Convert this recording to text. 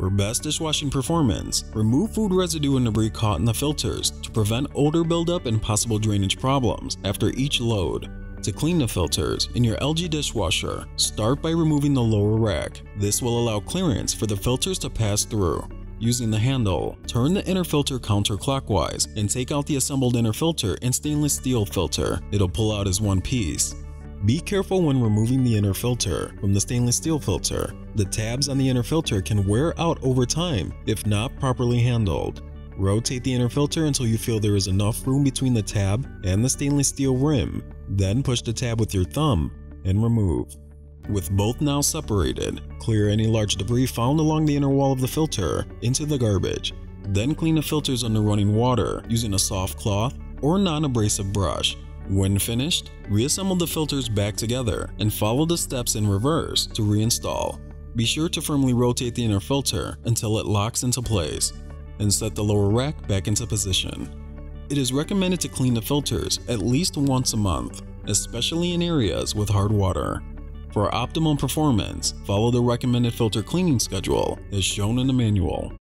For best dishwashing performance, remove food residue and debris caught in the filters to prevent odor buildup and possible drainage problems after each load. To clean the filters in your LG dishwasher, start by removing the lower rack. This will allow clearance for the filters to pass through. Using the handle, turn the inner filter counterclockwise and take out the assembled inner filter and stainless steel filter. It'll pull out as one piece. Be careful when removing the inner filter from the stainless steel filter. The tabs on the inner filter can wear out over time if not properly handled. Rotate the inner filter until you feel there is enough room between the tab and the stainless steel rim. Then push the tab with your thumb and remove. With both now separated, clear any large debris found along the inner wall of the filter into the garbage. Then clean the filters under running water using a soft cloth or non-abrasive brush. When finished, reassemble the filters back together and follow the steps in reverse to reinstall. Be sure to firmly rotate the inner filter until it locks into place, and set the lower rack back into position. It is recommended to clean the filters at least once a month, especially in areas with hard water. For optimum performance, follow the recommended filter cleaning schedule as shown in the manual.